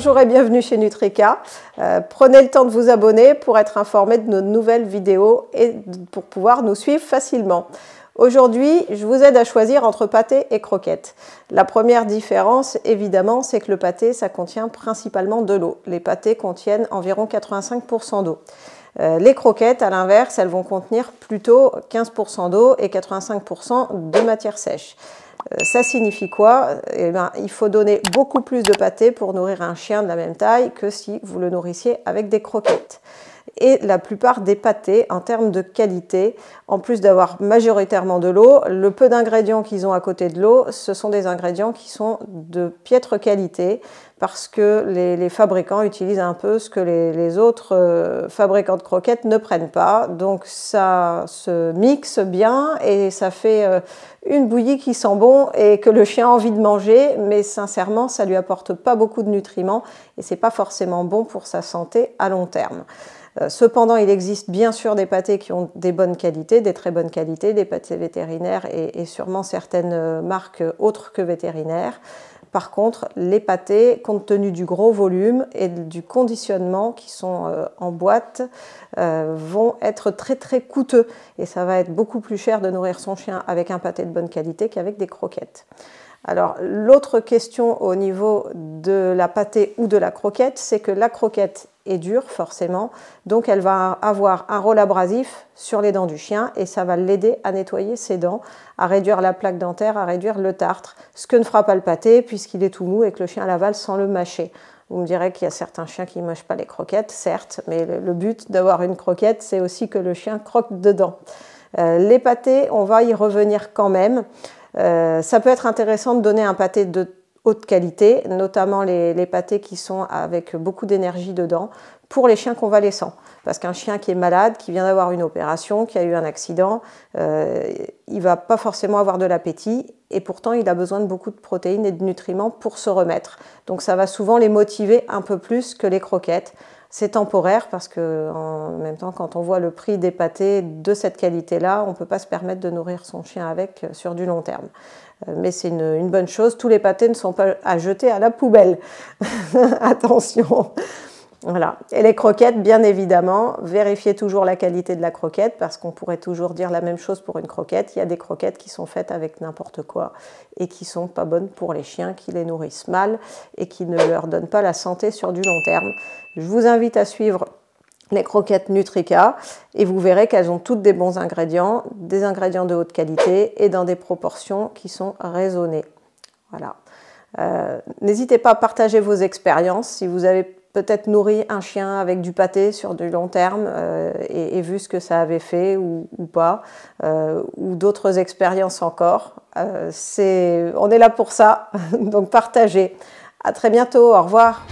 Bonjour et bienvenue chez Nutrika. Prenez le temps de vous abonner pour être informé de nos nouvelles vidéos et pour pouvoir nous suivre facilement. Aujourd'hui, je vous aide à choisir entre pâté et croquettes. La première différence, évidemment, c'est que le pâté, ça contient principalement de l'eau. Les pâtés contiennent environ 85% d'eau. Les croquettes, à l'inverse, elles vont contenir plutôt 15% d'eau et 85% de matière sèche. Ça signifie quoi? Eh bien, il faut donner beaucoup plus de pâté pour nourrir un chien de la même taille que si vous le nourrissiez avec des croquettes. Et la plupart des pâtés, en termes de qualité, en plus d'avoir majoritairement de l'eau, le peu d'ingrédients qu'ils ont à côté de l'eau, ce sont des ingrédients qui sont de piètre qualité parce que les fabricants utilisent un peu ce que les autres fabricants de croquettes ne prennent pas. Donc ça se mixe bien et ça fait une bouillie qui sent bon et que le chien a envie de manger, mais sincèrement, ça ne lui apporte pas beaucoup de nutriments et ce n'est pas forcément bon pour sa santé à long terme. Cependant, il existe bien sûr des pâtés qui ont des bonnes qualités, des très bonnes qualités, des pâtés vétérinaires et sûrement certaines marques autres que vétérinaires. Par contre, les pâtés, compte tenu du gros volume et du conditionnement qui sont en boîte, vont être très coûteux. Et ça va être beaucoup plus cher de nourrir son chien avec un pâté de bonne qualité qu'avec des croquettes. Alors, l'autre question au niveau de la pâté ou de la croquette, c'est que la croquette est dure, forcément, donc elle va avoir un rôle abrasif sur les dents du chien et ça va l'aider à nettoyer ses dents, à réduire la plaque dentaire, à réduire le tartre, ce que ne fera pas le pâté puisqu'il est tout mou et que le chien l'avale sans le mâcher. Vous me direz qu'il y a certains chiens qui ne mâchent pas les croquettes, certes, mais le but d'avoir une croquette, c'est aussi que le chien croque dedans. Les pâtés, on va y revenir quand même. Ça peut être intéressant de donner un pâté de haute qualité, notamment les pâtés qui sont avec beaucoup d'énergie dedans, pour les chiens convalescents. Parce qu'un chien qui est malade, qui vient d'avoir une opération, qui a eu un accident, il ne va pas forcément avoir de l'appétit et pourtant il a besoin de beaucoup de protéines et de nutriments pour se remettre. Donc ça va souvent les motiver un peu plus que les croquettes. C'est temporaire parce qu'en même temps, quand on voit le prix des pâtés de cette qualité-là, on ne peut pas se permettre de nourrir son chien avec sur du long terme. Mais c'est une bonne chose. Tous les pâtés ne sont pas à jeter à la poubelle. Attention. Voilà. Et les croquettes, bien évidemment, vérifiez toujours la qualité de la croquette parce qu'on pourrait toujours dire la même chose pour une croquette. Il y a des croquettes qui sont faites avec n'importe quoi et qui ne sont pas bonnes pour les chiens, qui les nourrissent mal et qui ne leur donnent pas la santé sur du long terme. Je vous invite à suivre les croquettes Nutrika et vous verrez qu'elles ont toutes des bons ingrédients, des ingrédients de haute qualité et dans des proportions qui sont raisonnées. Voilà. N'hésitez pas à partager vos expériences si vous avez peut-être nourri un chien avec du pâté sur du long terme et vu ce que ça avait fait ou pas, ou d'autres expériences encore. On est là pour ça, donc partagez. À très bientôt, au revoir.